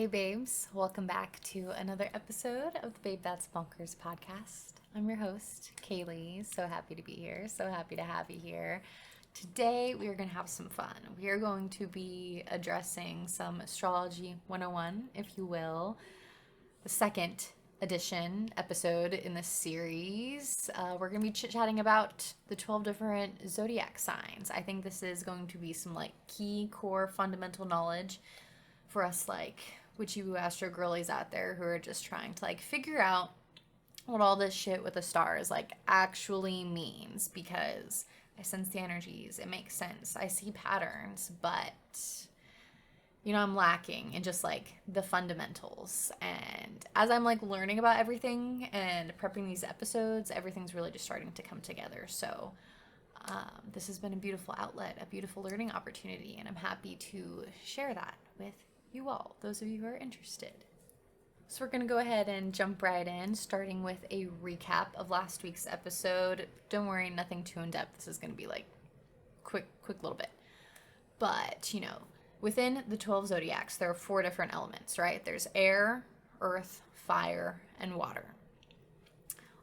Hey babes, welcome back to another episode of the Babe That's Bonkers podcast. I'm your host, Kaylee. So happy to be here. So happy to have you here. Today we are going to have some fun. We are going to be addressing some Astrology 101, if you will, the second edition episode in this series. We're going to be chit-chatting about the 12 different Zodiac signs. I think this is going to be some key core fundamental knowledge for us witchy woo astro girlies out there who are just trying to figure out what all this shit with the stars actually means, because I sense the energies, it makes sense, I see patterns, but I'm lacking in just the fundamentals. And as I'm learning about everything and prepping these episodes, everything's really just starting to come together. So this has been a beautiful outlet, a beautiful learning opportunity, and I'm happy to share that with you all, those of you who are interested. So we're going to go ahead and jump right in, starting with a recap of last week's episode. Don't worry, nothing too in-depth. This is going to be quick little bit. But, within the 12 zodiacs, there are 4 different elements, right? There's air, earth, fire, and water.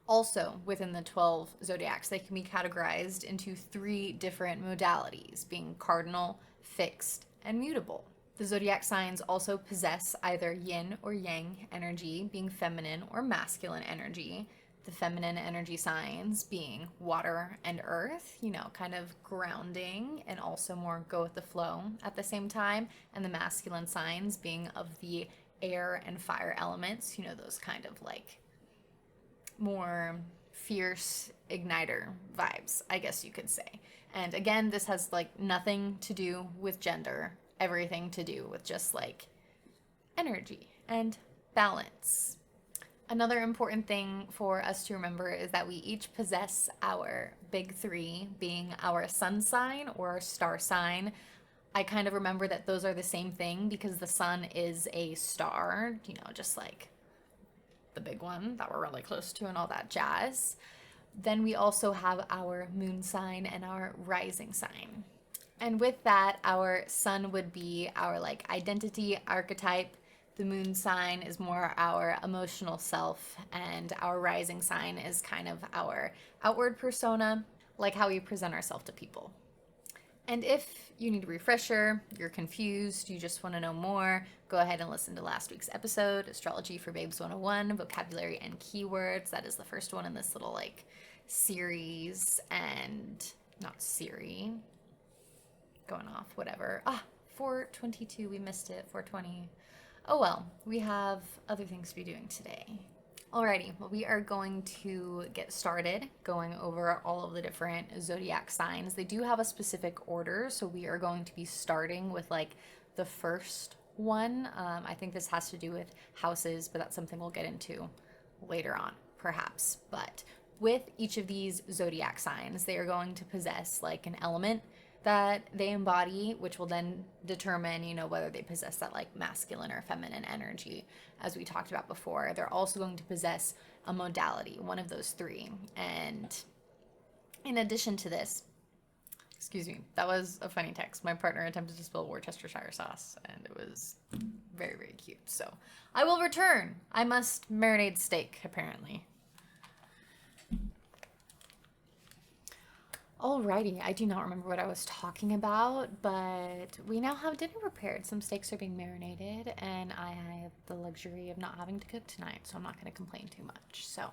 Also, within the 12 zodiacs, they can be categorized into 3 different modalities, being cardinal, fixed, and mutable. The zodiac signs also possess either yin or yang energy, being feminine or masculine energy. The feminine energy signs being water and earth, kind of grounding and also more go with the flow at the same time. And the masculine signs being of the air and fire elements, those kind of more fierce igniter vibes, I guess you could say. And again, this has nothing to do with gender, everything to do with just energy and balance. Another important thing for us to remember is that we each possess our big 3, being our sun sign or star sign. I kind of remember that those are the same thing because the sun is a star, just the big one that we're really close to and all that jazz. Then we also have our moon sign and our rising sign. And with that, our sun would be our identity archetype. The moon sign is more our emotional self, and our rising sign is kind of our outward persona, how we present ourselves to people. And if you need a refresher, you're confused, you just want to know more, go ahead and listen to last week's episode, Astrology for Babes 101, Vocabulary and Keywords. That is the first one in this little series, and not Siri. Going off, whatever. 422, we missed it, 420. Oh well, we have other things to be doing today. Alrighty, well, we are going to get started going over all of the different zodiac signs. They do have a specific order, so we are going to be starting with the first one. I think this has to do with houses, but that's something we'll get into later on, perhaps. But with each of these zodiac signs, they are going to possess an element that they embody, which will then determine, whether they possess that masculine or feminine energy, as we talked about before. They're also going to possess a modality, one of those 3. And in addition to this, excuse me, that was a funny text. My partner attempted to spill Worcestershire sauce, and it was very, very cute. So I will return. I must marinate steak, apparently. Alrighty, I do not remember what I was talking about, but we now have dinner prepared. Some steaks are being marinated, and I have the luxury of not having to cook tonight, so I'm not going to complain too much. So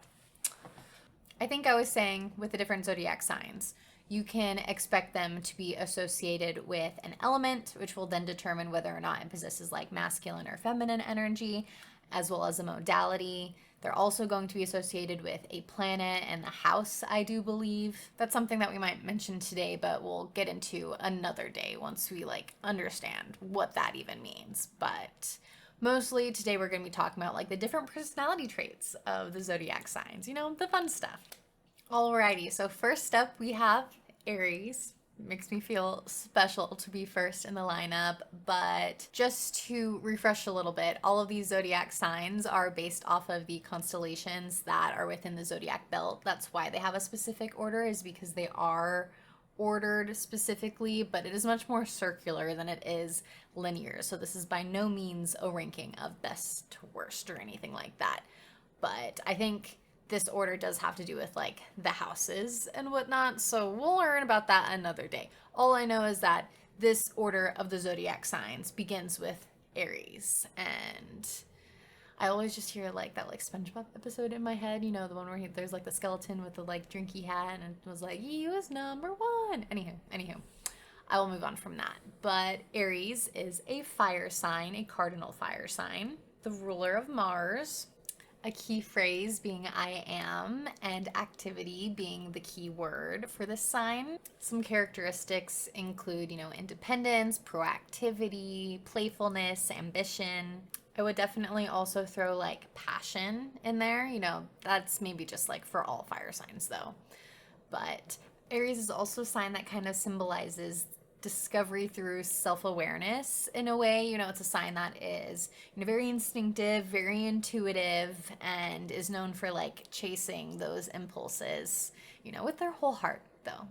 I think I was saying with the different zodiac signs, you can expect them to be associated with an element, which will then determine whether or not it possesses masculine or feminine energy, as well as a modality. They're also going to be associated with a planet and the house, I do believe. That's something that we might mention today, but we'll get into another day once we understand what that even means. But mostly today we're going to be talking about the different personality traits of the zodiac signs, the fun stuff. Alrighty, so first up we have Aries. Makes me feel special to be first in the lineup, but just to refresh a little bit, all of these zodiac signs are based off of the constellations that are within the zodiac belt. That's why they have a specific order, is because they are ordered specifically, but it is much more circular than it is linear. So this is by no means a ranking of best to worst or anything like that. But I think this order does have to do with like the houses and whatnot. So we'll learn about that another day. All I know is that this order of the zodiac signs begins with Aries. And I always just hear like that like SpongeBob episode in my head, you know, the one where there's like the skeleton with the like drinky hat and it was like, he was number one. Anywho, I will move on from that. But Aries is a fire sign, a cardinal fire sign, the ruler of Mars, a key phrase being I am, and activity being the key word for this sign. Some characteristics include, you know, independence, proactivity, playfulness, ambition. I would definitely also throw like passion in there. You know, that's maybe just like for all fire signs though. But Aries is also a sign that kind of symbolizes discovery through self-awareness in a way. You know, it's a sign that is, you know, very instinctive, very intuitive, and is known for like chasing those impulses, you know, with their whole heart though.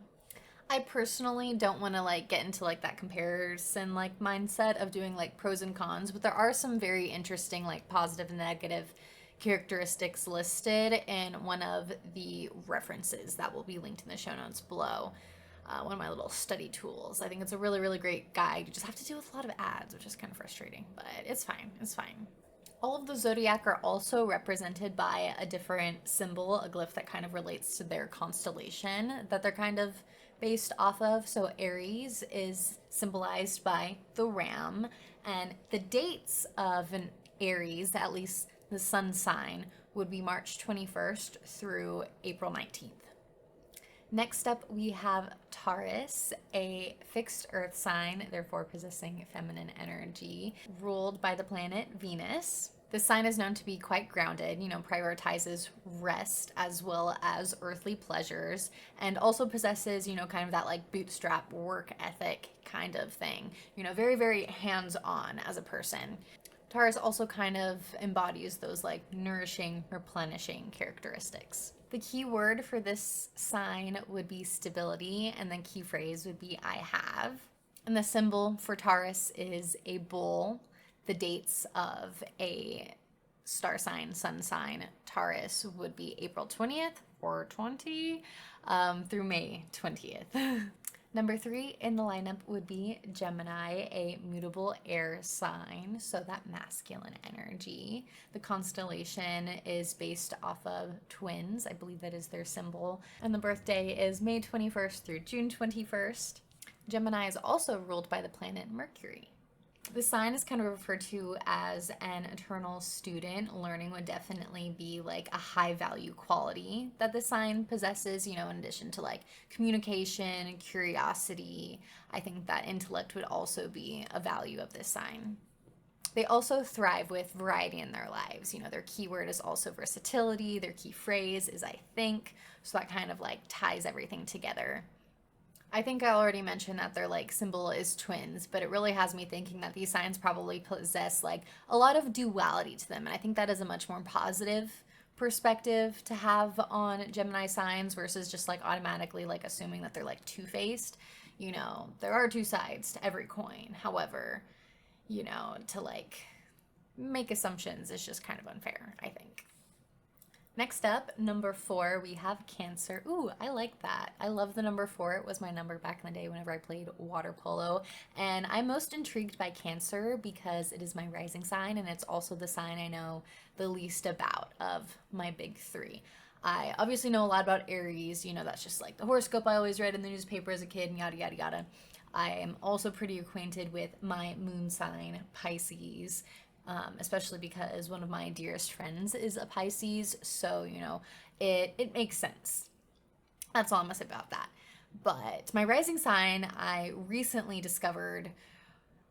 I personally don't want to like get into like that comparison like mindset of doing like pros and cons, but there are some very interesting like positive and negative characteristics listed in one of the references that will be linked in the show notes below. One of my little study tools. I think it's a really, really great guide. You just have to deal with a lot of ads, which is kind of frustrating, but it's fine. It's fine. All of the zodiac are also represented by a different symbol, a glyph that kind of relates to their constellation that they're kind of based off of. So Aries is symbolized by the ram, and the dates of an Aries, at least the sun sign, would be March 21st through April 19th. Next up, we have Taurus, a fixed earth sign, therefore possessing feminine energy, ruled by the planet Venus. This sign is known to be quite grounded, you know, prioritizes rest as well as earthly pleasures, and also possesses, you know, kind of that like bootstrap work ethic kind of thing. You know, very, very hands-on as a person. Taurus also kind of embodies those like nourishing, replenishing characteristics. The key word for this sign would be stability, and the key phrase would be I have. And the symbol for Taurus is a bull. The dates of a star sign, sun sign, Taurus would be April 20th or 20 through May 20th. Number 3 in the lineup would be Gemini, a mutable air sign, so that masculine energy. The constellation is based off of twins. I believe that is their symbol. And the birthday is May 21st through June 21st. Gemini is also ruled by the planet Mercury. The sign is kind of referred to as an eternal student. Learning would definitely be like a high value quality that the sign possesses, you know, in addition to like communication, curiosity. I think that intellect would also be a value of this sign. They also thrive with variety in their lives. You know, their keyword is also versatility. Their key phrase is I think. So that kind of like ties everything together. I think I already mentioned that their like symbol is twins, but it really has me thinking that these signs probably possess like a lot of duality to them. And I think that is a much more positive perspective to have on Gemini signs versus just like automatically like assuming that they're like two-faced. You know, there are two sides to every coin. However, you know, to like make assumptions is just kind of unfair, I think. Next up, number 4, we have Cancer. Ooh, I like that. I love the number 4. It was my number back in the day whenever I played water polo. And I'm most intrigued by Cancer because it is my rising sign and it's also the sign I know the least about of my big 3. I obviously know a lot about Aries. You know, that's just like the horoscope I always read in the newspaper as a kid and yada, yada, yada. I am also pretty acquainted with my moon sign, Pisces. Especially because one of my dearest friends is a Pisces, so, you know, it makes sense. That's all I'm gonna say about that. But my rising sign, I recently discovered,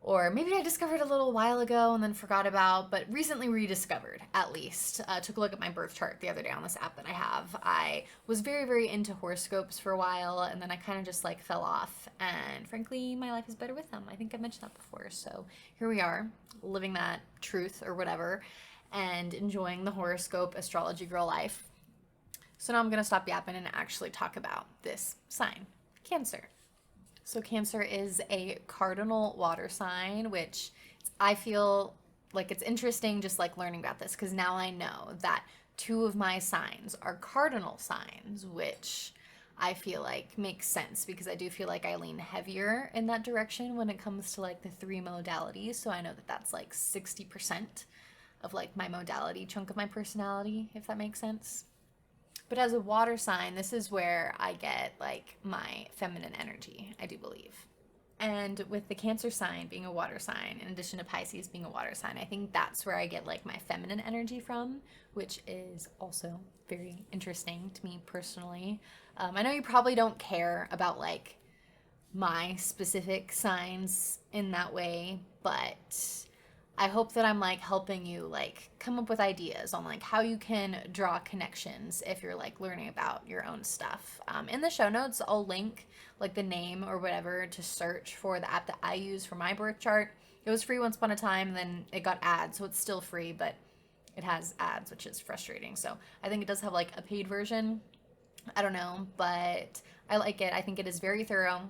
or maybe I discovered a little while ago and then forgot about, but recently rediscovered, at least. Took a look at my birth chart the other day on this app that I have. I was very, very into horoscopes for a while, and then I kind of just like fell off, and frankly, my life is better with them. I think I mentioned that before, so here we are, living that truth or whatever, and enjoying the horoscope astrology girl life. So now I'm gonna stop yapping and actually talk about this sign, Cancer. So Cancer is a cardinal water sign, which I feel like it's interesting just like learning about this because now I know that two of my signs are cardinal signs, which I feel like makes sense because I do feel like I lean heavier in that direction when it comes to like the three modalities. So I know that that's like 60% of like my modality chunk of my personality, if that makes sense. But as a water sign, this is where I get like my feminine energy, I do believe. And with the Cancer sign being a water sign, in addition to Pisces being a water sign, I think that's where I get like my feminine energy from, which is also very interesting to me personally. I know you probably don't care about like my specific signs in that way, but I hope that I'm like helping you like come up with ideas on like how you can draw connections if you're like learning about your own stuff. In the show notes, I'll link like the name or whatever to search for the app that I use for my birth chart. It was free once upon a time, then it got ads, so it's still free, but it has ads, which is frustrating. So I think it does have like a paid version. I don't know, but I like it. I think it is very thorough.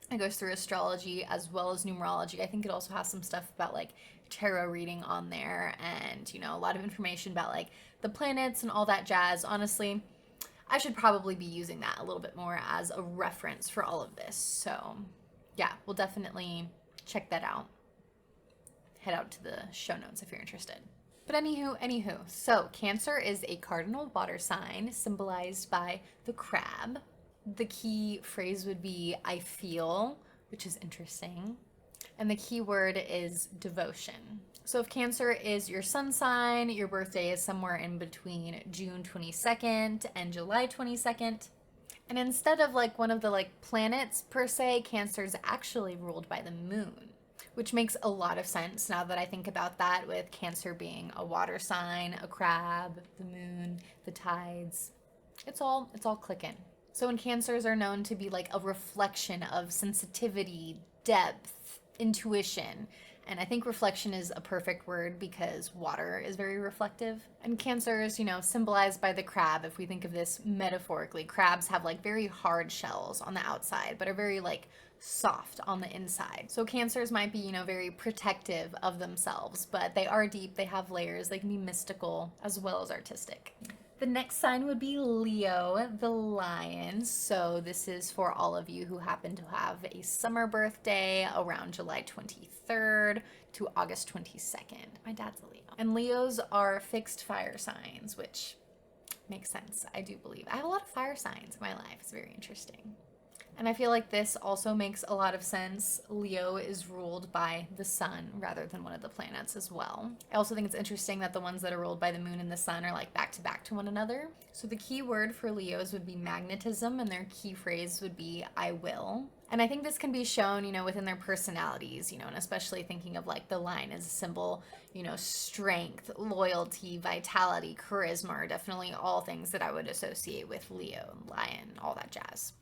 It goes through astrology as well as numerology. I think it also has some stuff about like tarot reading on there and, you know, a lot of information about like the planets and all that jazz. Honestly, I should probably be using that a little bit more as a reference for all of this. So yeah, we'll definitely check that out. Head out to the show notes if you're interested. But anywho, so Cancer is a cardinal water sign symbolized by the crab. The key phrase would be I feel, which is interesting. And the key word is devotion. So if Cancer is your sun sign, your birthday is somewhere in between June 22nd and July 22nd. And instead of like one of the like planets per se, Cancer is actually ruled by the moon, which makes a lot of sense now that I think about that, with Cancer being a water sign, a crab, the moon, the tides. It's all clicking. So when Cancers are known to be like a reflection of sensitivity, depth, intuition, and I think reflection is a perfect word because water is very reflective. And Cancer is, you know, symbolized by the crab. If we think of this metaphorically, crabs have like very hard shells on the outside, but are very like soft on the inside. So Cancers might be, you know, very protective of themselves, but they are deep, they have layers, they can be mystical as well as artistic. The next sign would be Leo, the lion. So this is for all of you who happen to have a summer birthday around July 23rd to August 22nd. My dad's a Leo. And Leos are fixed fire signs, which makes sense, I do believe. I have a lot of fire signs in my life. It's very interesting. And I feel like this also makes a lot of sense. Leo is ruled by the sun rather than one of the planets as well. I also think it's interesting that the ones that are ruled by the moon and the sun are like back to one another. So the key word for Leos would be magnetism, and their key phrase would be I will. And I think this can be shown, you know, within their personalities, you know, and especially thinking of like the lion as a symbol, you know, strength, loyalty, vitality, charisma are definitely all things that I would associate with Leo, lion, all that jazz.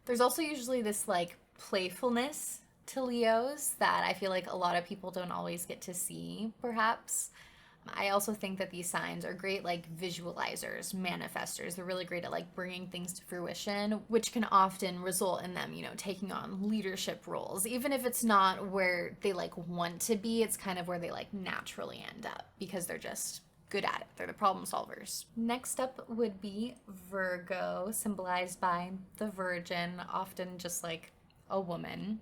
There's also usually this like playfulness to Leos that I feel like a lot of people don't always get to see, perhaps. I also think that these signs are great like visualizers, manifestors. They're really great at like bringing things to fruition, which can often result in them, you know, taking on leadership roles. Even if it's not where they like want to be, it's kind of where they like naturally end up because they're just good at it. They're the problem solvers. Next up would be Virgo, symbolized by the Virgin, often just like a woman.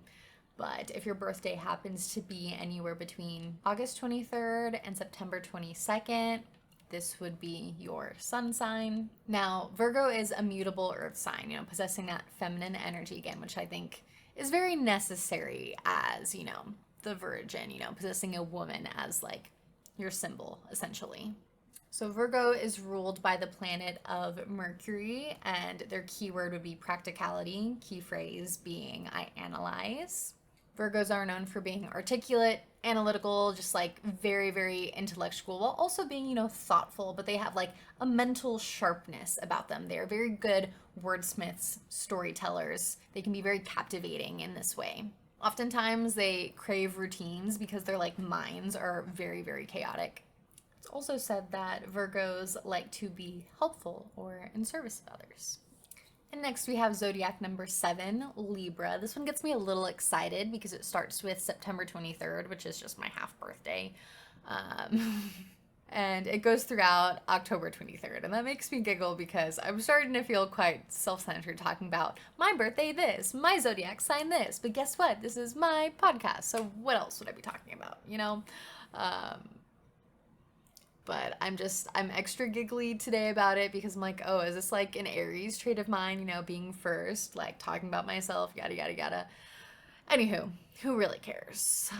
But if your birthday happens to be anywhere between August 23rd and September 22nd, this would be your sun sign. Now, Virgo is a mutable earth sign, you know, possessing that feminine energy again, which I think is very necessary as, you know, the Virgin, you know, possessing a woman as like your symbol, essentially. So Virgo is ruled by the planet of Mercury, and their keyword would be practicality, key phrase being I analyze. Virgos are known for being articulate, analytical, just like very, very intellectual, while also being, you know, thoughtful, but they have like a mental sharpness about them. They're very good wordsmiths, storytellers. They can be very captivating in this way. Oftentimes they crave routines because their like minds are very, very chaotic. It's also said that Virgos like to be helpful or in service of others. And next we have Zodiac number 7, Libra. This one gets me a little excited because it starts with September 23rd, which is just my half birthday. And it goes throughout October 23rd. And that makes me giggle because I'm starting to feel quite self-centered talking about my birthday this, my zodiac sign this. But guess what? This is my podcast. So what else would I be talking about, you know? But I'm extra giggly today about it because I'm like, oh, is this like an Aries trait of mine, you know, being first, like talking about myself, yada, yada, yada. Anywho, who really cares?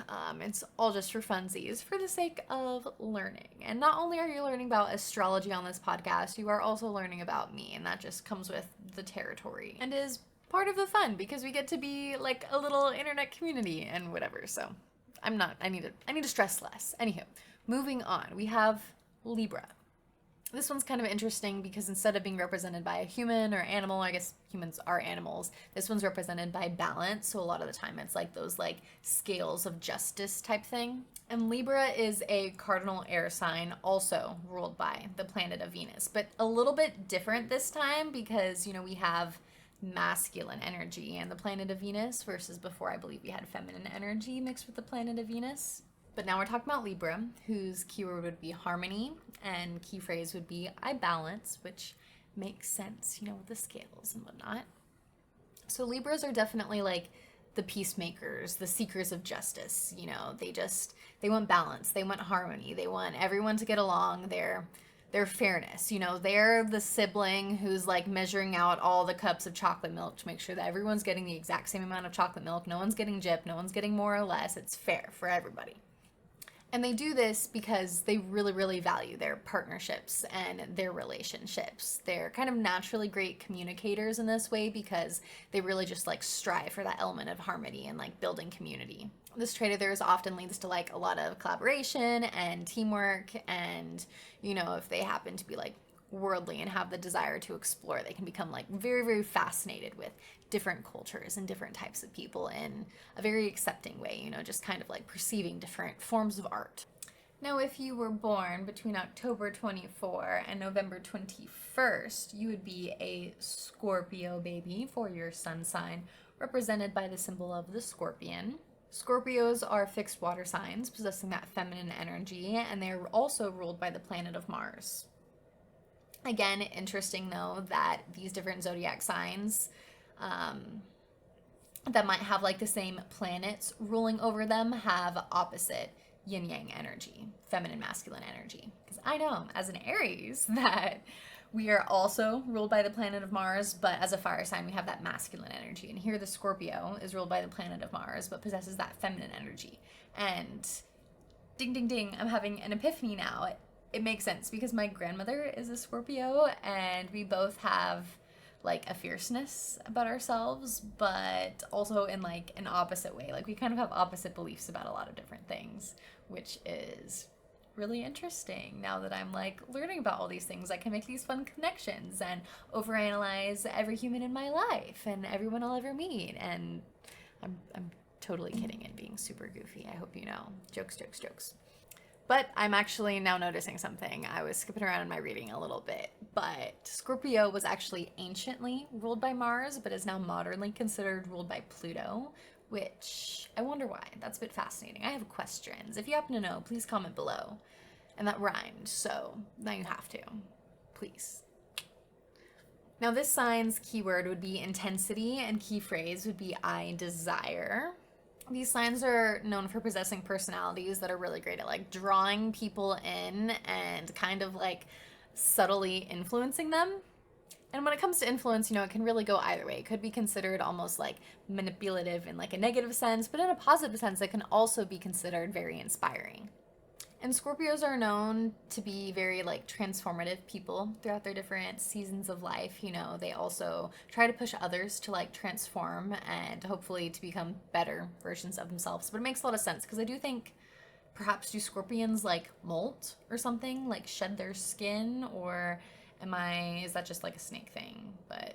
It's all just for funsies, for the sake of learning. And not only are you learning about astrology on this podcast, you are also learning about me, and that just comes with the territory and is part of the fun because we get to be like a little internet community and whatever. So I need to stress less. Anywho, moving on, we have Libra. This one's kind of interesting because instead of being represented by a human or animal, I guess humans are animals, this one's represented by balance. So a lot of the time it's like those like scales of justice type thing. And Libra is a cardinal air sign also ruled by the planet of Venus, but a little bit different this time because, you know, we have masculine energy and the planet of Venus versus before I believe we had feminine energy mixed with the planet of Venus. But now we're talking about Libra, whose keyword would be harmony, and key phrase would be I balance, which makes sense, you know, with the scales and whatnot. So Libras are definitely like the peacemakers, the seekers of justice, you know, they want balance, they want harmony, they want everyone to get along, their fairness, you know, they're the sibling who's like measuring out all the cups of chocolate milk to make sure that everyone's getting the exact same amount of chocolate milk, no one's getting gypped, no one's getting more or less, it's fair for everybody. And they do this because they really, really value their partnerships and their relationships. They're kind of naturally great communicators in this way because they really just like strive for that element of harmony and like building community. This trait of theirs often leads to like a lot of collaboration and teamwork, and you know, if they happen to be like worldly and have the desire to explore, they can become like very, very fascinated with different cultures and different types of people in a very accepting way, you know, just kind of like perceiving different forms of art. Now, if you were born between October 24 and November 21st, you would be a Scorpio baby for your sun sign, represented by the symbol of the scorpion. Scorpios are fixed water signs possessing that feminine energy, and they are also ruled by the planet of Mars. Again, interesting though that these different zodiac signs that might have like the same planets ruling over them have opposite yin-yang energy, feminine, masculine energy. Because I know as an Aries that we are also ruled by the planet of Mars, but as a fire sign we have that masculine energy. And here the Scorpio is ruled by the planet of Mars, but possesses that feminine energy. And ding, ding, ding, I'm having an epiphany now. It makes sense because my grandmother is a Scorpio and we both have like a fierceness about ourselves, but also in like an opposite way. Like we kind of have opposite beliefs about a lot of different things, which is really interesting. Now that I'm like learning about all these things, I can make these fun connections and overanalyze every human in my life and everyone I'll ever meet. And I'm totally kidding and being super goofy. I hope you know. Jokes, jokes, jokes. But I'm actually now noticing something. I was skipping around in my reading a little bit, but Scorpio was actually anciently ruled by Mars, but is now modernly considered ruled by Pluto, which I wonder why. That's a bit fascinating. I have questions. If you happen to know, please comment below. And that rhymed, so now you have to. Please. Now this sign's keyword would be intensity, and key phrase would be I desire. These signs are known for possessing personalities that are really great at like drawing people in and kind of like subtly influencing them. And when it comes to influence, you know, it can really go either way. It could be considered almost like manipulative in like a negative sense, but in a positive sense, it can also be considered very inspiring. And Scorpios are known to be very like transformative people throughout their different seasons of life. You know, they also try to push others to like transform and hopefully to become better versions of themselves. But it makes a lot of sense because I do think perhaps do scorpions like molt or something, like shed their skin, or is that just like a snake thing? But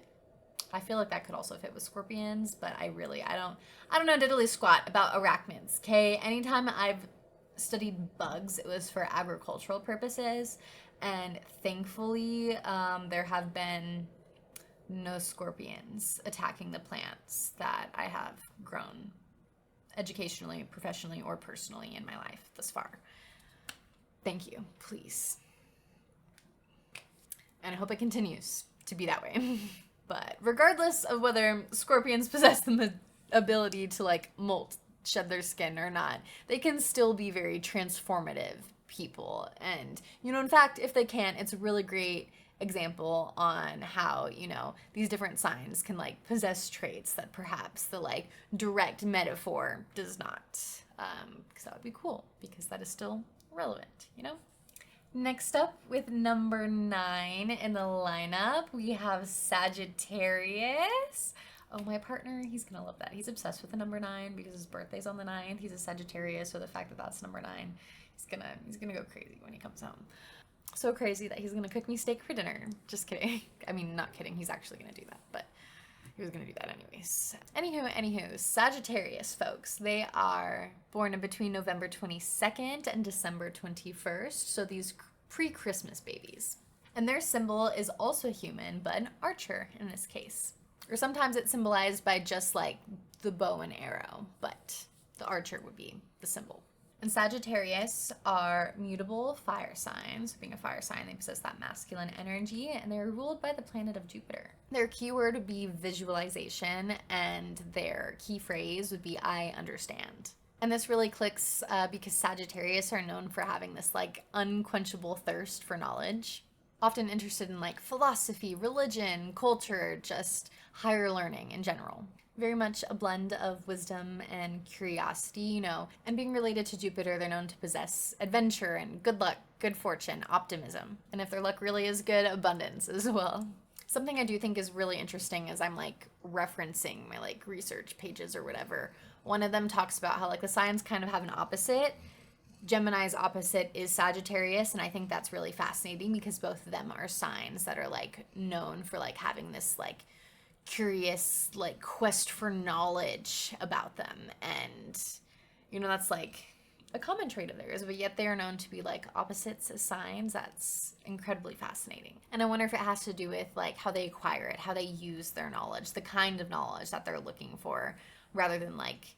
I feel like that could also fit with scorpions, but I don't know diddly squat about arachnids. Okay, anytime I've studied bugs, it was for agricultural purposes, and thankfully there have been no scorpions attacking the plants that I have grown educationally, professionally, or personally in my life thus far. Thank you, please. And I hope it continues to be that way. But regardless of whether scorpions possess the ability to like molt, shed their skin or not, they can still be very transformative people. And, you know, in fact, if they can't, it's a really great example on how, you know, these different signs can like possess traits that perhaps the like direct metaphor does not. Because that would be cool, because that is still relevant, you know? Next up, with number 9 in the lineup, we have Sagittarius. Oh, my partner, he's gonna love that. He's obsessed with the number 9 because his birthday's on the 9th. He's a Sagittarius, so the fact that that's number 9, he's gonna go crazy when he comes home. So crazy that he's gonna cook me steak for dinner. Just kidding. I mean, not kidding. He's actually gonna do that, but he was gonna do that anyways. Anywho, Sagittarius folks, they are born in between November 22nd and December 21st, so these pre-Christmas babies. And their symbol is also human, but an archer in this case. Or sometimes it's symbolized by just like the bow and arrow, but the archer would be the symbol. And Sagittarius are mutable fire signs. Being a fire sign, they possess that masculine energy, and they're ruled by the planet of Jupiter. Their keyword would be visualization, and their key phrase would be I understand. And this really clicks because Sagittarius are known for having this like unquenchable thirst for knowledge. Often interested in like philosophy, religion, culture, just higher learning in general. Very much a blend of wisdom and curiosity, you know, and being related to Jupiter, they're known to possess adventure and good luck, good fortune, optimism. And if their luck really is good, abundance as well. Something I do think is really interesting as I'm like referencing my like research pages or whatever. One of them talks about how like the signs kind of have an opposite. Gemini's opposite is Sagittarius, and I think that's really fascinating because both of them are signs that are like known for like having this like curious like quest for knowledge about them, and you know that's like a common trait of theirs, but yet they are known to be like opposites as signs. That's incredibly fascinating. And I wonder if it has to do with like how they acquire it, how they use their knowledge, the kind of knowledge that they're looking for, rather than like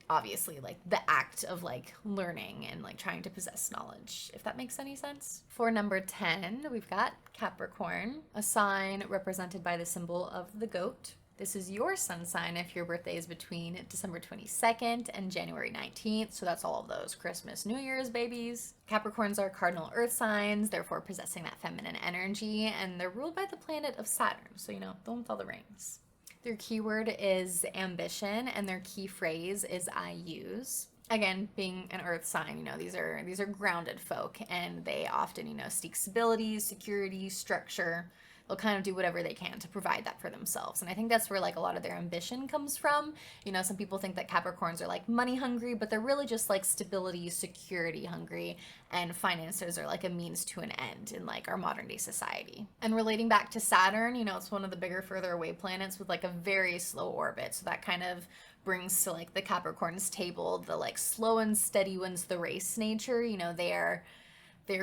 obviously like the act of like learning and like trying to possess knowledge, if that makes any sense. For number 10, we've got Capricorn, a sign represented by the symbol of the goat. This is your sun sign if your birthday is between December 22nd and January 19th, so that's all of those Christmas, New Year's babies. Capricorns are cardinal earth signs, therefore possessing that feminine energy, and they're ruled by the planet of Saturn, so you know, the one with all the rings. Their keyword is ambition, and their key phrase is I use. Again, being an earth sign, you know, these are grounded folk, and they often, you know, seek stability, security, structure. They'll kind of do whatever they can to provide that for themselves. And I think that's where like a lot of their ambition comes from. You know, some people think that Capricorns are like money hungry, but they're really just like stability, security hungry, and finances are like a means to an end in like our modern day society. And relating back to Saturn, you know, it's one of the bigger, further away planets with like a very slow orbit. So that kind of brings to like the Capricorns table the like slow and steady wins the race nature. You know, they're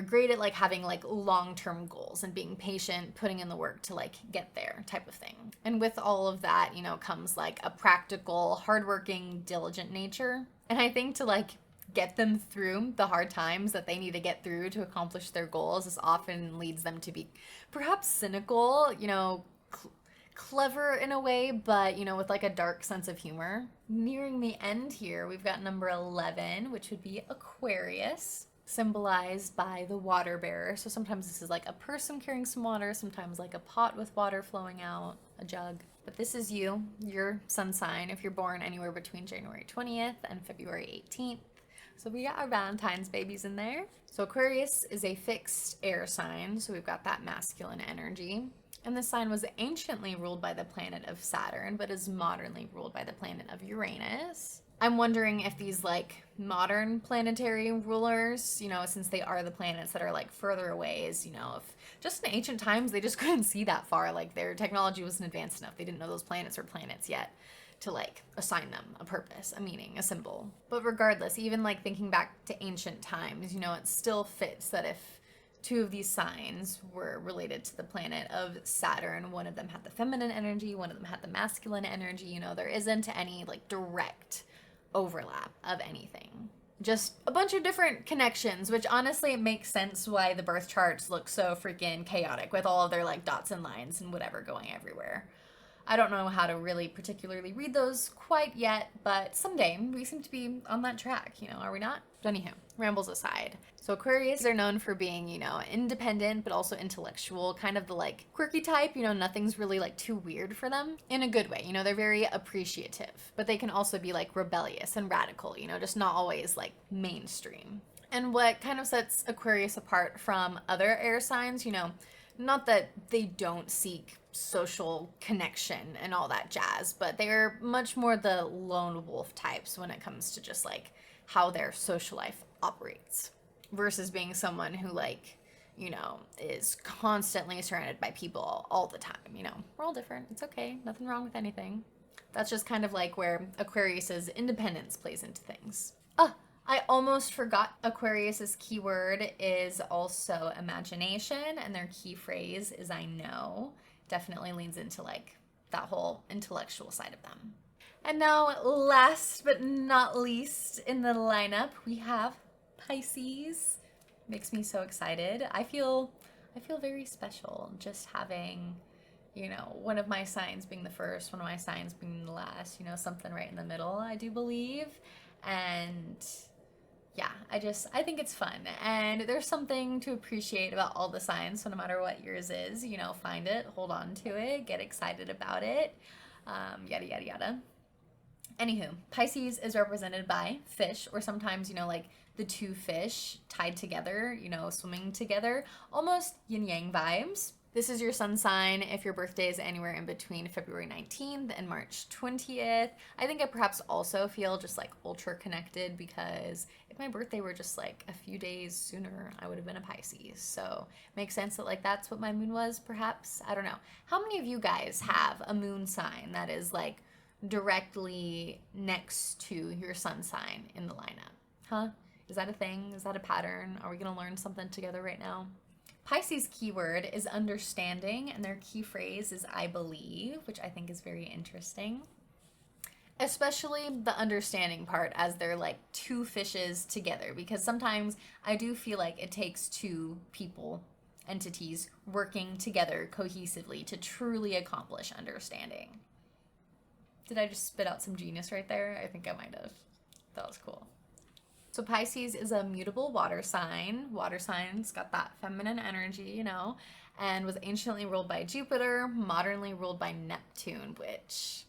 great at like having like long-term goals and being patient, putting in the work to like get there type of thing. And with all of that, you know, comes like a practical, hardworking, diligent nature. And I think to like get them through the hard times that they need to get through to accomplish their goals, this often leads them to be perhaps cynical, you know, clever in a way, but you know, with like a dark sense of humor. Nearing the end here, we've got number 11, which would be Aquarius, symbolized by the water bearer. So sometimes this is like a person carrying some water, sometimes like a pot with water flowing out, a jug. But this is you, your sun sign, if you're born anywhere between January 20th and February 18th. So we got our Valentine's babies in there. So Aquarius is a fixed air sign, so we've got that masculine energy. And this sign was anciently ruled by the planet of Saturn, but is modernly ruled by the planet of Uranus. I'm wondering if these like modern planetary rulers, you know, since they are the planets that are like further away, is, you know, if just in ancient times they just couldn't see that far, like their technology wasn't advanced enough, they didn't know those planets were planets yet to like assign them a purpose, a meaning, a symbol. But regardless, even like thinking back to ancient times, you know, it still fits that if two of these signs were related to the planet of Saturn. One of them had the feminine energy, one of them had the masculine energy. You know, there isn't any like direct overlap of anything. Just a bunch of different connections, which honestly it makes sense why the birth charts look so freaking chaotic with all of their like dots and lines and whatever going everywhere. I don't know how to really particularly read those quite yet, but someday we seem to be on that track, you know, are we not? Anywho, rambles aside. So Aquarius are known for being, you know, independent, but also intellectual, kind of the like quirky type, you know, nothing's really like too weird for them in a good way. You know, they're very appreciative, but they can also be like rebellious and radical, you know, just not always like mainstream. And what kind of sets Aquarius apart from other air signs, you know, not that they don't seek social connection and all that jazz, but they're much more the lone wolf types when it comes to just like how their social life operates versus being someone who like, you know, is constantly surrounded by people all the time. You know, we're all different. It's okay. Nothing wrong with anything. That's just kind of like where Aquarius's independence plays into things. I almost forgot Aquarius's keyword is also imagination, and their key phrase is I know. Definitely leans into like that whole intellectual side of them. And now last but not least in the lineup, we have Pisces. Makes me so excited. I feel very special just having, you know, one of my signs being the first, one of my signs being the last, you know, something right in the middle, I do believe. And yeah, I think it's fun, and there's something to appreciate about all the signs, so no matter what yours is, you know, find it, hold on to it, get excited about it, yada, yada, yada. Anywho, Pisces is represented by fish, or sometimes, you know, like the two fish tied together, you know, swimming together, almost yin-yang vibes. This is your sun sign if your birthday is anywhere in between February 19th and March 20th. I think I perhaps also feel just like ultra connected because if my birthday were just like a few days sooner, I would have been a Pisces. So makes sense that like that's what my moon was perhaps. I don't know. How many of you guys have a moon sign that is like directly next to your sun sign in the lineup? Huh? Is that a thing? Is that a pattern? Are we going to learn something together right now? Pisces keyword is understanding, and their key phrase is I believe, which I think is very interesting. Especially the understanding part as they're like two fishes together, because sometimes I do feel like it takes two people, entities, working together cohesively to truly accomplish understanding. Did I just spit out some genius right there? I think I might have. That was cool. So Pisces is a mutable water sign. Water signs got that feminine energy, you know, and was anciently ruled by Jupiter, modernly ruled by Neptune, which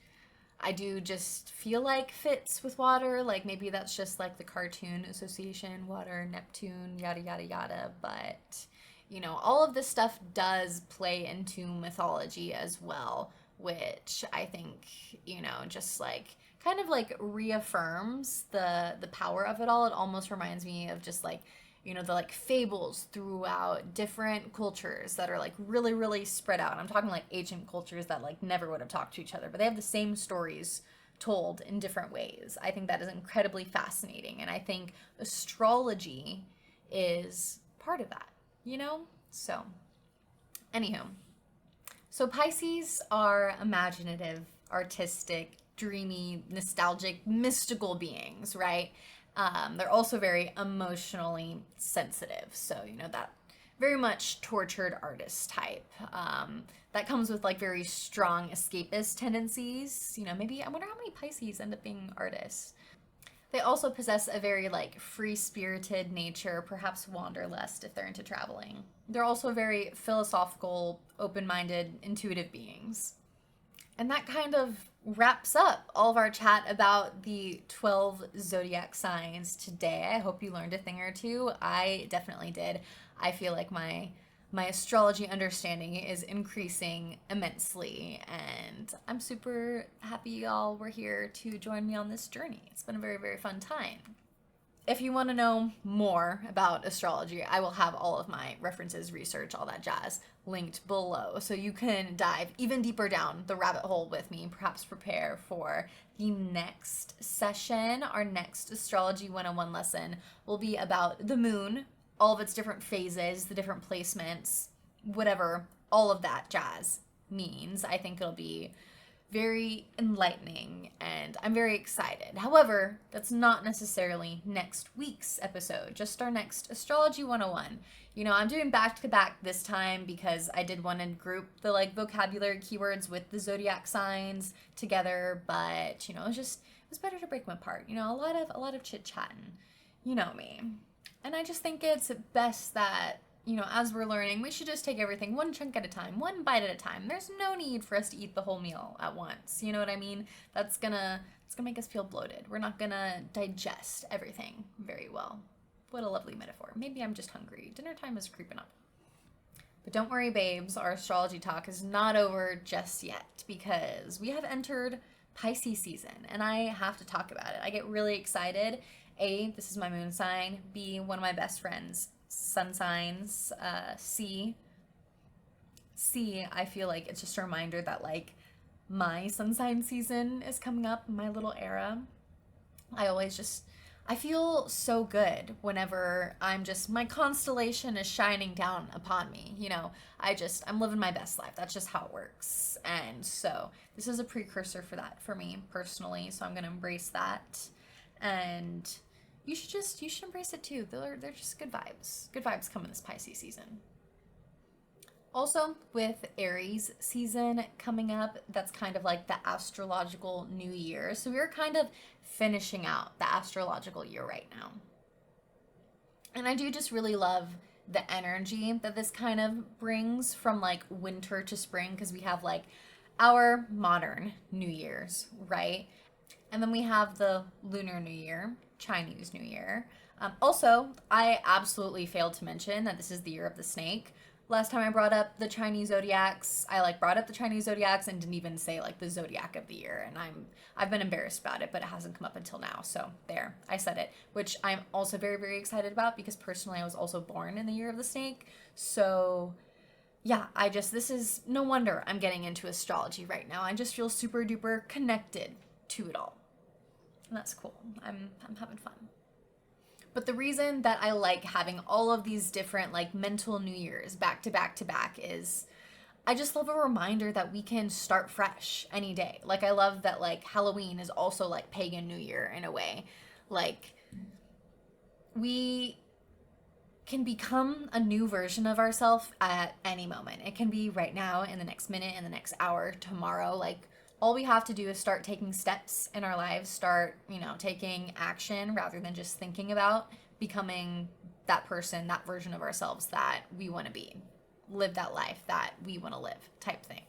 I do just feel like fits with water. Like maybe that's just like the cartoon association, water, Neptune, yada, yada, yada. But, you know, all of this stuff does play into mythology as well, which I think, you know, just like kind of like reaffirms the power of it all. It almost reminds me of just like, you know, the like fables throughout different cultures that are like really, really spread out. I'm talking like ancient cultures that like never would have talked to each other, but they have the same stories told in different ways. I think that is incredibly fascinating. And I think astrology is part of that, you know? So, anywho. So Pisces are imaginative, artistic, dreamy, nostalgic, mystical beings, right? They're also very emotionally sensitive. So, you know, that very much tortured artist type. That comes with like very strong escapist tendencies. You know, maybe, I wonder how many Pisces end up being artists. They also possess a very like free-spirited nature, perhaps wanderlust if they're into traveling. They're also very philosophical, open-minded, intuitive beings. And that kind of wraps up all of our chat about the 12 zodiac signs today. I hope you learned a thing or two. I definitely did. I feel like my astrology understanding is increasing immensely, and I'm super happy y'all were here to join me on this journey. It's been a very, very fun time. If you want to know more about astrology, I will have all of my references, research, all that jazz linked below, so you can dive even deeper down the rabbit hole with me, perhaps prepare for the next session. Our next Astrology 101 lesson will be about the moon all of its different phases, the different placements, whatever all of that jazz means. I think it'll be very enlightening, and I'm very excited. However, that's not necessarily next week's episode, just our next Astrology 101. You know, I'm doing back to back this time because I did want to group the like vocabulary keywords with the zodiac signs together, but you know, it was better to break them apart. You know, a lot of chit-chatting. You know me. And I just think it's best that, you know, as we're learning, we should just take everything one chunk at a time, one bite at a time. There's no need for us to eat the whole meal at once. You know what I mean? It's gonna make us feel bloated. We're not gonna digest everything very well. What a lovely metaphor. Maybe I'm just hungry. Dinner time is creeping up. But don't worry, babes, our astrology talk is not over just yet, because we have entered Pisces season, and I have to talk about it. I get really excited. A, this is my moon sign. B, one of my best friends' sun signs. C, I feel like it's just a reminder that like my sun sign season is coming up, my little era. I feel so good whenever my constellation is shining down upon me. You know, I'm living my best life. That's just how it works. And so this is a precursor for that for me personally. So I'm going to embrace that. And you should embrace it too. They're just good vibes. Good vibes coming this Pisces season. Also, with Aries season coming up, that's kind of like the astrological new year. So we're kind of finishing out the astrological year right now. And I do just really love the energy that this kind of brings from like winter to spring, because we have like our modern New Year's, right? And then we have the Lunar New Year, Chinese New Year. Also, I absolutely failed to mention that this is the year of the snake. Last time I brought up the Chinese zodiacs, I brought up the Chinese zodiacs and didn't even say the zodiac of the year, and I've been embarrassed about it, but it hasn't come up until now. So there, I said it, which I'm also very, very excited about, because personally I was also born in the year of the snake. So yeah, this is no wonder I'm getting into astrology right now. I just feel super duper connected to it all, and that's cool. I'm having fun. But the reason that I like having all of these different mental New Years back to back to back is I just love a reminder that we can start fresh any day. I love that Halloween is also pagan New Year in a way. We can become a new version of ourselves at any moment. It can be right now, in the next minute, in the next hour, tomorrow. All we have to do is start taking steps in our lives, start, taking action rather than just thinking about becoming that person, that version of ourselves that we want to be. Live that life that we want to live type thing.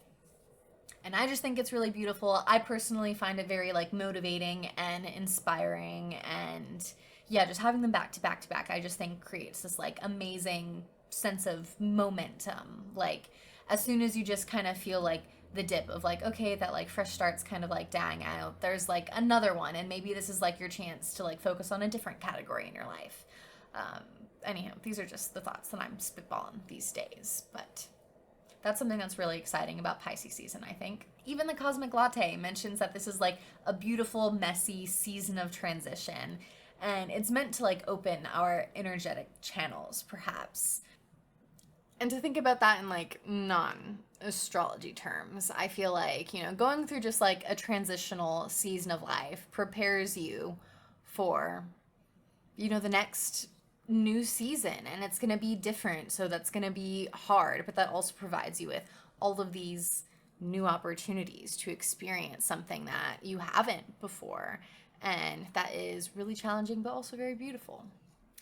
And I just think it's really beautiful. I personally find it very motivating and inspiring, and yeah, just having them back to back to back, I just think creates this amazing sense of momentum. As soon as you just kind of feel the dip of okay, that fresh start's kind of dying out, there's another one, and maybe this is your chance to focus on a different category in your life. Anyhow, these are just the thoughts that I'm spitballing these days, but that's something that's really exciting about Pisces season, I think. Even the Cosmic Latte mentions that this is a beautiful, messy season of transition, and it's meant to open our energetic channels, perhaps. And to think about that in non-astrology terms, I feel going through just a transitional season of life prepares you for, the next new season, and it's going to be different. So that's going to be hard, but that also provides you with all of these new opportunities to experience something that you haven't before. And that is really challenging, but also very beautiful.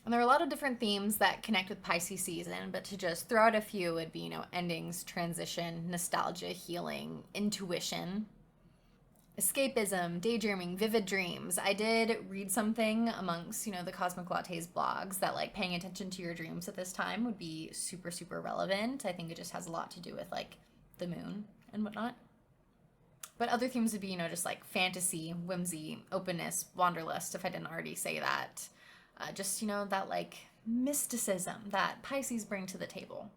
And there are a lot of different themes that connect with Pisces season, but to just throw out a few would be, endings, transition, nostalgia, healing, intuition, escapism, daydreaming, vivid dreams. I did read something amongst, the Cosmic Latte's blogs that paying attention to your dreams at this time would be super, super relevant. I think it just has a lot to do with the moon and whatnot. But other themes would be, just fantasy, whimsy, openness, wanderlust, if I didn't already say that. Just, that mysticism that Pisces bring to the table.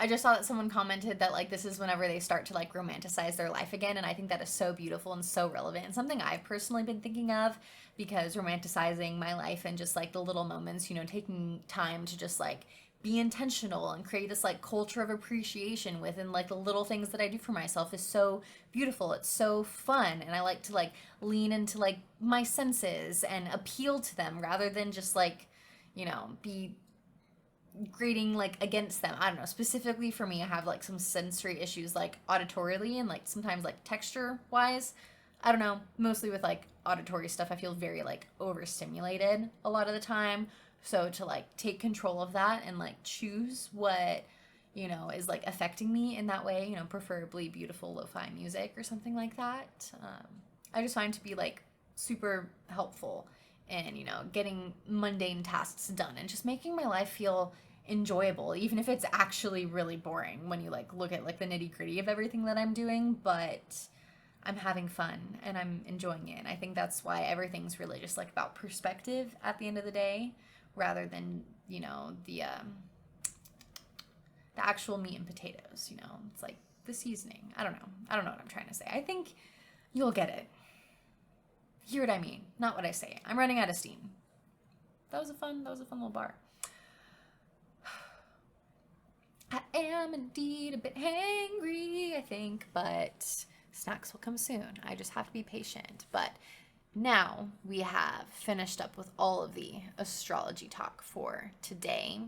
I just saw that someone commented that like this is whenever they start to like romanticize their life again, and I think that is so beautiful and so relevant and something I've personally been thinking of, because romanticizing my life and just like the little moments, you know, taking time to just like be intentional and create this like culture of appreciation within like the little things that I do for myself is so beautiful. It's so fun, and I like to like lean into like my senses and appeal to them rather than just like, you know, be grading like against them. I don't know. Specifically for me, I have like some sensory issues like auditorily and like sometimes like texture wise. I don't know. Mostly with like auditory stuff, I feel very like overstimulated a lot of the time. So to like take control of that and like choose what, you know, is like affecting me in that way, you know, preferably beautiful lo-fi music or something like that. I just find to be like super helpful in, you know, getting mundane tasks done and just making my life feel enjoyable, even if it's actually really boring when you like look at like the nitty gritty of everything that I'm doing. But I'm having fun and I'm enjoying it. And I think that's why everything's really just like about perspective at the end of the day, rather than, you know, the actual meat and potatoes. You know, it's like the seasoning. I don't know what I'm trying to say. I think you'll get it. Hear what I mean, not what I say. I'm running out of steam. That was a fun little bar. I am indeed a bit hangry, I think, but snacks will come soon. I just have to be patient. But now we have finished up with all of the astrology talk for today.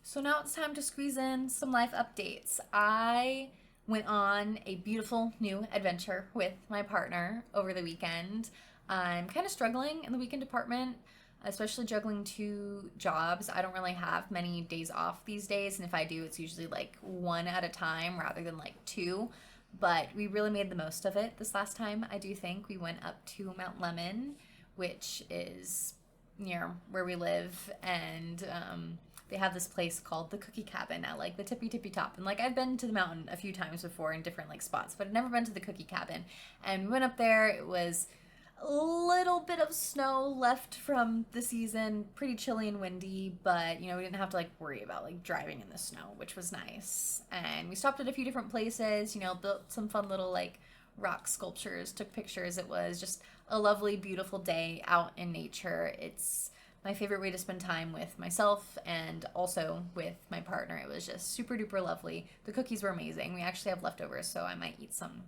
So now it's time to squeeze in some life updates. I went on a beautiful new adventure with my partner over the weekend. I'm kind of struggling in the weekend department, especially juggling 2 jobs. I don't really have many days off these days, and if I do, it's usually like 1 at a time rather than like 2. But we really made the most of it this last time. I do think we went up to Mount Lemon, which is near where we live, and they have this place called the Cookie Cabin at like the tippy top. And like I've been to the mountain a few times before in different like spots, but I've never been to the Cookie Cabin. And we went up there. It was a little bit of snow left from the season, pretty chilly and windy, but you know, we didn't have to like worry about like driving in the snow, which was nice. And we stopped at a few different places, you know, built some fun little like rock sculptures, took pictures. It was just a lovely, beautiful day out in nature. It's my favorite way to spend time with myself and also with my partner. It was just super duper lovely. The cookies were amazing. We actually have leftovers, so I might eat some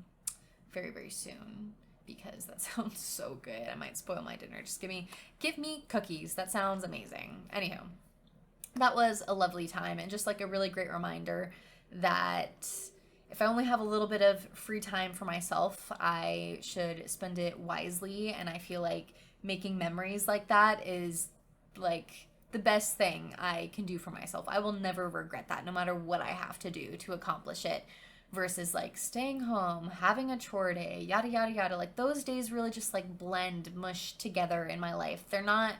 very, very soon, because that sounds so good. I might spoil my dinner. Just give me cookies. That sounds amazing. Anyhow, that was a lovely time, and just like a really great reminder that if I only have a little bit of free time for myself, I should spend it wisely. And I feel like making memories like that is like the best thing I can do for myself. I will never regret that, no matter what I have to do to accomplish it, versus like staying home, having a chore day, yada yada yada. Like those days really just like blend, mush together in my life. They're not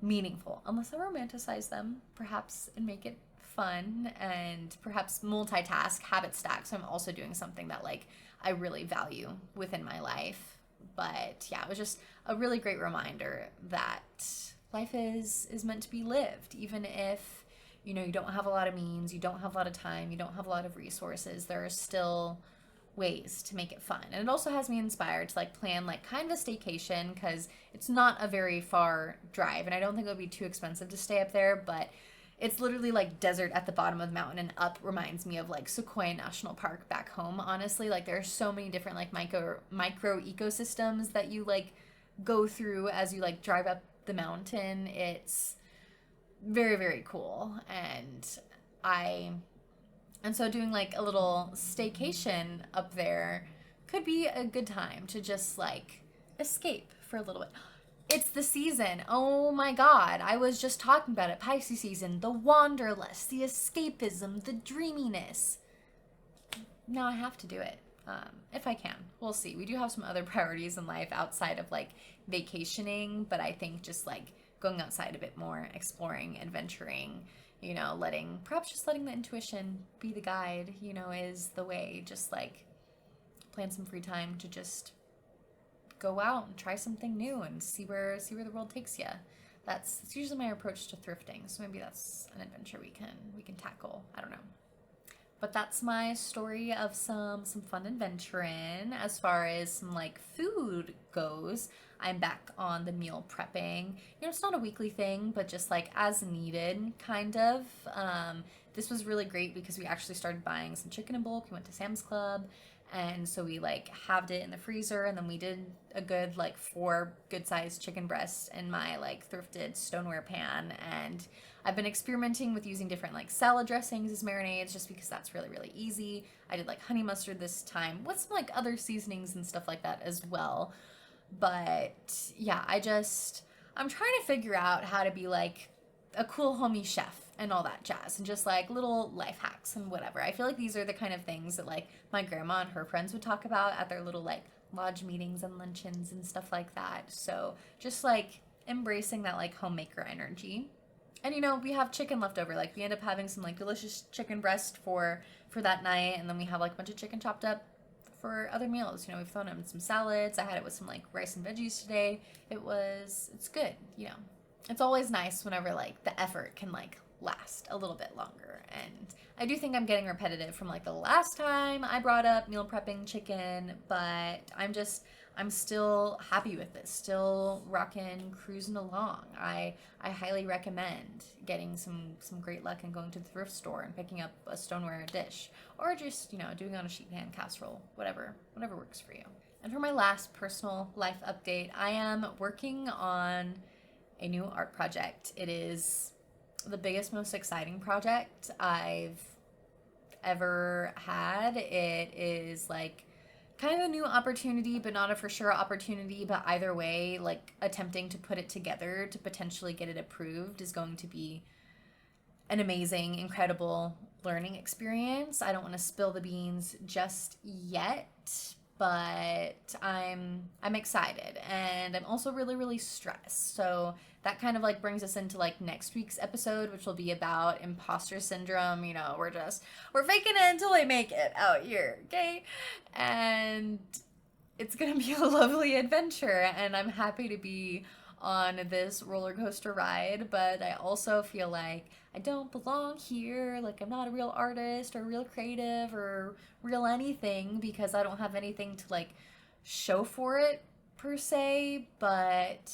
meaningful unless I romanticize them, perhaps, and make it fun, and perhaps multitask, habit stack, so I'm also doing something that like I really value within my life. But yeah, it was just a really great reminder that life is meant to be lived, even if, you know, you don't have a lot of means, you don't have a lot of time, you don't have a lot of resources. There are still ways to make it fun. And it also has me inspired to like plan like kind of a staycation, because it's not a very far drive, and I don't think it would be too expensive to stay up there, but it's literally like desert at the bottom of the mountain, and up reminds me of like Sequoia National Park back home. Honestly, like there are so many different like micro ecosystems that you like go through as you like drive up the mountain. It's very, very cool. And so doing like a little staycation up there could be a good time to just like escape for a little bit. It's the season. Oh my God. I was just talking about it. Pisces season, the wanderlust, the escapism, the dreaminess. Now I have to do it. If I can. We'll see. We do have some other priorities in life outside of like vacationing, but I think just like going outside a bit more, exploring, adventuring, you know, perhaps just letting the intuition be the guide, you know, is the way. Just like plan some free time to just go out and try something new and see where the world takes you. That's usually my approach to thrifting. So maybe that's an adventure we can tackle. I don't know. But that's my story of some fun adventuring. As far as some like food goes, I'm back on the meal prepping. You know, it's not a weekly thing, but just like as needed, kind of. This was really great because we actually started buying some chicken in bulk. We went to Sam's Club, and so we like halved it in the freezer, and then we did a good like 4 good sized chicken breasts in my like thrifted stoneware pan. And I've been experimenting with using different like salad dressings as marinades just because that's really, really easy. I did like honey mustard this time with some like other seasonings and stuff like that as well. But yeah, I'm trying to figure out how to be like a cool homie chef and all that jazz, and just like little life hacks and whatever. I feel like these are the kind of things that like my grandma and her friends would talk about at their little like lodge meetings and luncheons and stuff like that. So just like embracing that like homemaker energy. And you know, we have chicken left over. Like we end up having some like delicious chicken breast for that night, and then we have like a bunch of chicken chopped up for other meals. You know, we've thrown in some salads. I had it with some like rice and veggies today. It's good, you know. It's always nice whenever like the effort can like last a little bit longer. And I do think I'm getting repetitive from like the last time I brought up meal prepping chicken, but I'm still happy with this, still rocking, cruising along. I highly recommend getting some great luck and going to the thrift store and picking up a stoneware dish, or just, you know, doing it on a sheet pan casserole, whatever works for you. And for my last personal life update, I am working on a new art project. It is the biggest, most exciting project I've ever had. It is like kind of a new opportunity, but not a for sure opportunity. But either way, like attempting to put it together to potentially get it approved is going to be an amazing, incredible learning experience. I don't want to spill the beans just yet, but I'm excited, and I'm also really, really stressed. So that kind of like brings us into like next week's episode, which will be about imposter syndrome. You know, we're faking it until we make it out here, okay? And it's gonna be a lovely adventure, and I'm happy to be on this roller coaster ride, but I also feel like I don't belong here. Like I'm not a real artist or real creative or real anything because I don't have anything to like show for it per se. But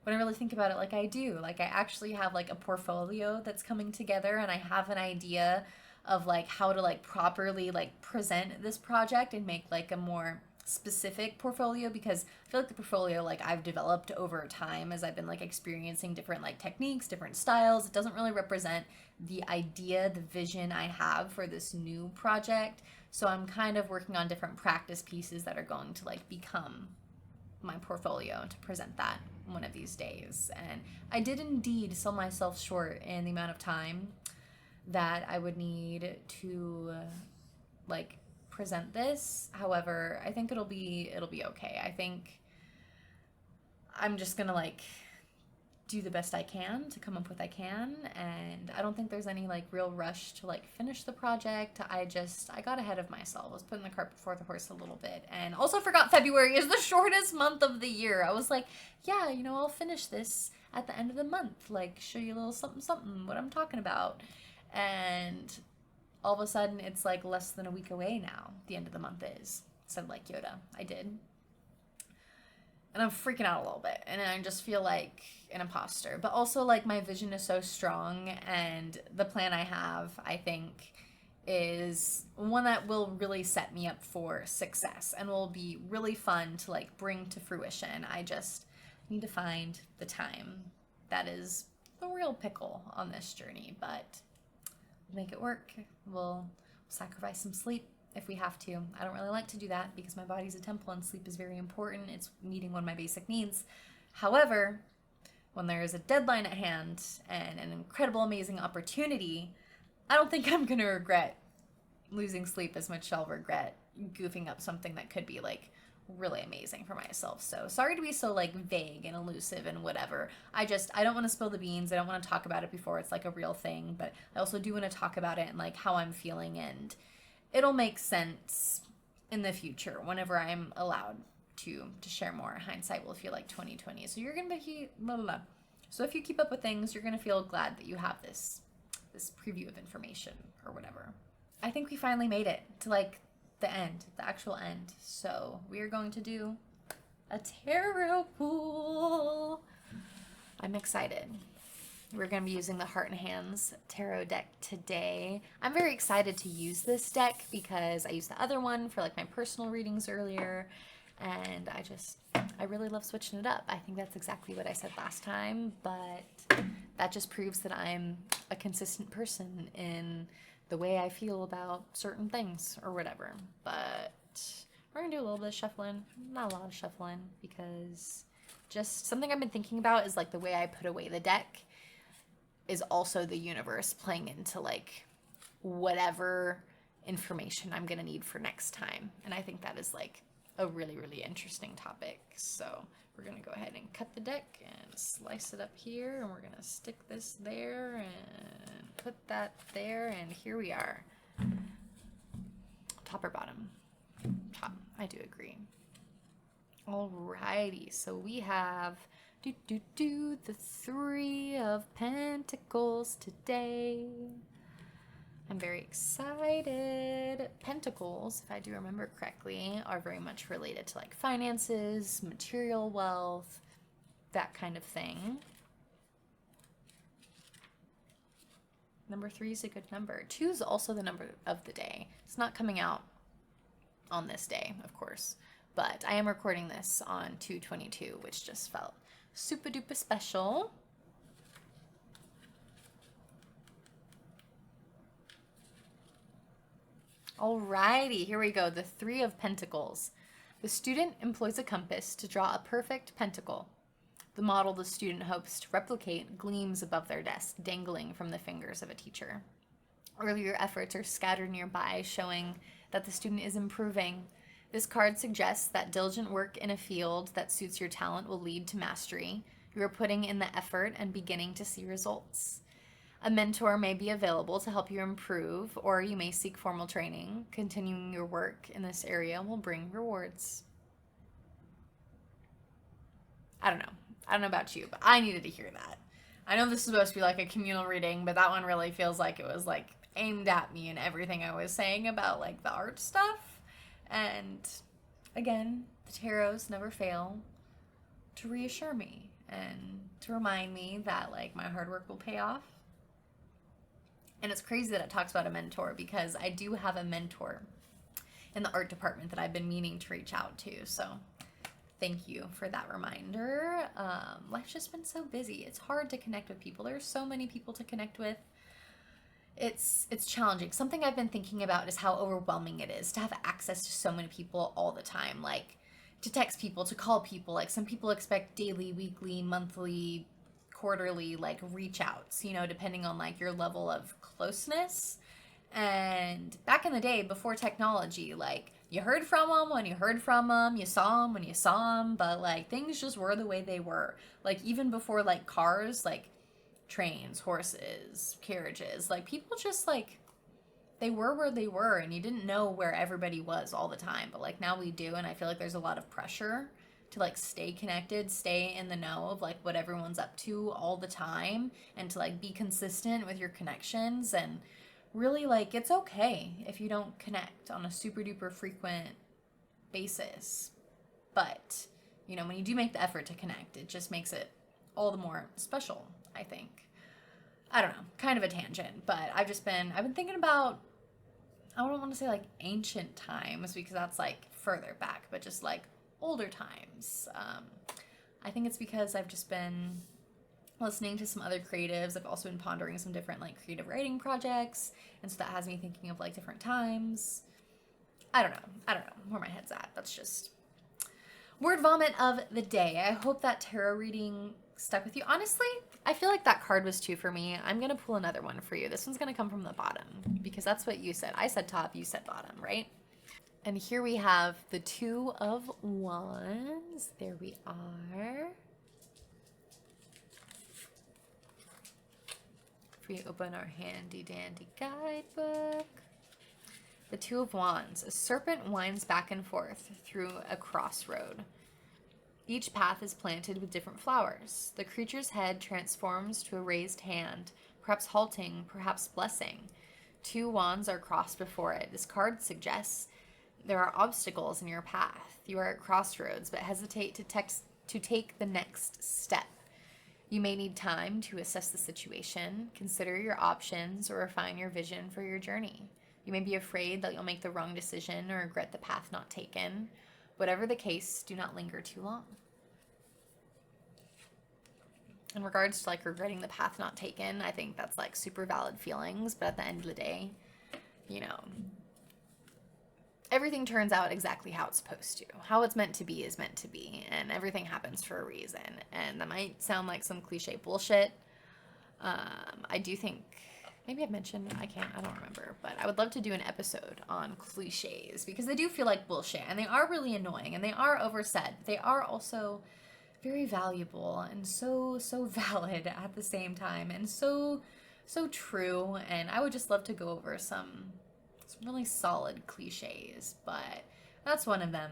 when I really think about it, like I do, like I actually have like a portfolio that's coming together, and I have an idea of like how to like properly like present this project and make like a more specific portfolio, because I feel like the portfolio like I've developed over time as I've been like experiencing different like techniques, different styles. It doesn't really represent the idea, the vision I have for this new project. So I'm kind of working on different practice pieces that are going to like become my portfolio to present that one of these days. And I did indeed sell myself short in the amount of time that I would need to like present this. However, I think it'll be okay. I think I'm just gonna like do the best I can to come up with I can, and I don't think there's any like real rush to like finish the project. I got ahead of myself. I was putting the cart before the horse a little bit, and also forgot February is the shortest month of the year. I was like, yeah, you know, I'll finish this at the end of the month, like show you a little something what I'm talking about. And all of a sudden it's like less than a week away now. The end of the month is. Said like Yoda. I did. And I'm freaking out a little bit. And I just feel like an imposter. But also like my vision is so strong, and the plan I have, I think, is one that will really set me up for success and will be really fun to like bring to fruition. I just need to find the time. That is the real pickle on this journey, but we'll make it work. We'll sacrifice some sleep if we have to. I don't really like to do that because my body's a temple and sleep is very important. It's meeting one of my basic needs. However, when there is a deadline at hand and an incredible, amazing opportunity, I don't think I'm going to regret losing sleep as much as I'll regret goofing up something that could be like really amazing for myself. So sorry to be so like vague and elusive and whatever. I don't want to spill the beans. I don't want to talk about it before it's like a real thing, but I also do want to talk about it and like how I'm feeling, and it'll make sense in the future whenever I'm allowed to share more. Hindsight will feel like 2020. So you're gonna be blah, blah, blah. So if you keep up with things, you're going to feel glad that you have this preview of information or whatever. I think we finally made it to like the end, the actual end. So we are going to do a tarot pool. I'm excited. We're going to be using the Heart and Hands tarot deck today. I'm very excited to use this deck because I used the other one for like my personal readings earlier, and I really love switching it up. I think that's exactly what I said last time, but that just proves that I'm a consistent person in the way I feel about certain things or whatever. But we're going to do a little bit of shuffling, not a lot of shuffling, because just something I've been thinking about is like the way I put away the deck is also the universe playing into like whatever information I'm gonna need for next time. And I think that is like a really, really interesting topic. So we're gonna go ahead and cut the deck and slice it up here, and we're gonna stick this there and put that there, and here we are. Top or bottom? Top. I do agree. Alrighty, so we have the Three of Pentacles today. I'm very excited. Pentacles, if I do remember correctly, are very much related to like finances, material wealth, that kind of thing. Number 3 is a good number. 2 is also the number of the day. It's not coming out on this day, of course, but I am recording this on 2/22, which just felt super duper special. Alrighty, here we go. The 3 of Pentacles. The student employs a compass to draw a perfect pentacle. The model the student hopes to replicate gleams above their desk, dangling from the fingers of a teacher. Earlier efforts are scattered nearby, showing that the student is improving. This card suggests that diligent work in a field that suits your talent will lead to mastery. You are putting in the effort and beginning to see results. A mentor may be available to help you improve, or you may seek formal training. Continuing your work in this area will bring rewards. I don't know about you, but I needed to hear that. I know this is supposed to be like a communal reading, but that one really feels like it was like aimed at me and everything I was saying about like the art stuff. And again, the tarots never fail to reassure me and to remind me that like my hard work will pay off. And it's crazy that it talks about a mentor, because I do have a mentor in the art department that I've been meaning to reach out to. So thank you for that reminder. Life's just been so busy. It's hard to connect with people. There's so many people to connect with. It's challenging. Something I've been thinking about is how overwhelming it is to have access to so many people all the time. Like to text people, to call people. Like some people expect daily, weekly, monthly, quarterly like reach outs, you know, depending on like your level of closeness. And back in the day before technology, like you heard from them when you heard from them, you saw them when you saw them, but like things just were the way they were. Like even before like cars, like trains, horses, carriages, like people just like they were where they were, and you didn't know where everybody was all the time. But like now we do, and I feel like there's a lot of pressure to like stay connected, stay in the know of like what everyone's up to all the time, and to like be consistent with your connections. And really like it's okay if you don't connect on a super duper frequent basis, but you know, when you do make the effort to connect, it just makes it all the more special, I think. I don't know, kind of a tangent, but I've been thinking about, I don't want to say like ancient times because that's like further back, but just like older times. I think it's because I've just been listening to some other creatives. I've also been pondering some different like creative writing projects, and so that has me thinking of like different times. I don't know where my head's at. That's just word vomit of the day. I hope that tarot reading stuck with you. Honestly, I feel like that card was 2 for me. I'm gonna pull another one for you. This one's gonna come from the bottom because that's what you said. I said top, you said bottom, right? And here we have the 2 of Wands. There we are. If we open our handy dandy guidebook. The 2 of Wands. A serpent winds back and forth through a crossroad. Each path is planted with different flowers. The creature's head transforms to a raised hand, perhaps halting, perhaps blessing. 2 wands are crossed before it. This card suggests there are obstacles in your path. You are at crossroads, but hesitate to take the next step. You may need time to assess the situation, consider your options, or refine your vision for your journey. You may be afraid that you'll make the wrong decision or regret the path not taken. Whatever the case, do not linger too long. In regards to like regretting the path not taken, I think that's like super valid feelings, but at the end of the day, you know, everything turns out exactly how it's supposed to. How it's meant to be is meant to be, and everything happens for a reason. And that might sound like some cliche bullshit. I do think, maybe I've mentioned, I don't remember, but I would love to do an episode on cliches because they do feel like bullshit and they are really annoying and they are oversaid. They are also very valuable and so valid at the same time and so true. And I would just love to go over some really solid cliches, but that's one of them.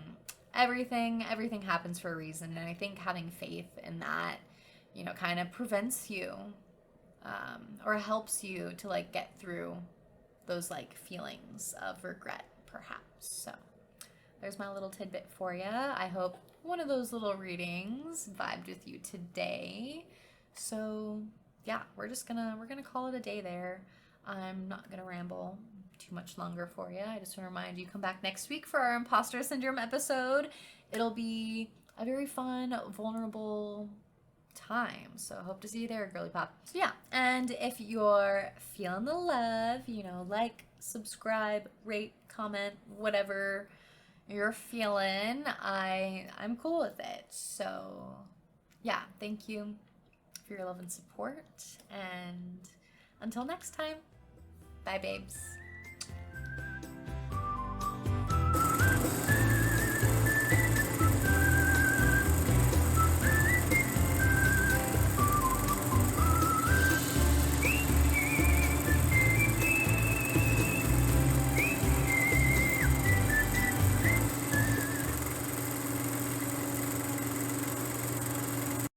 Everything happens for a reason, and I think having faith in that, you know, kind of prevents you or helps you to like get through those like feelings of regret perhaps. So there's my little tidbit for you. I hope one of those little readings vibed with you today. So yeah, we're gonna call it a day there. I'm not gonna ramble too much longer for you. I just want to remind you, come back next week for our imposter syndrome episode. It'll be a very fun, vulnerable time. So hope to see you there, girly pop. So yeah, and if you're feeling the love, you know, like, subscribe, rate, comment, whatever you're feeling, I'm cool with it. So yeah, thank you for your love and support, and until next time, bye babes.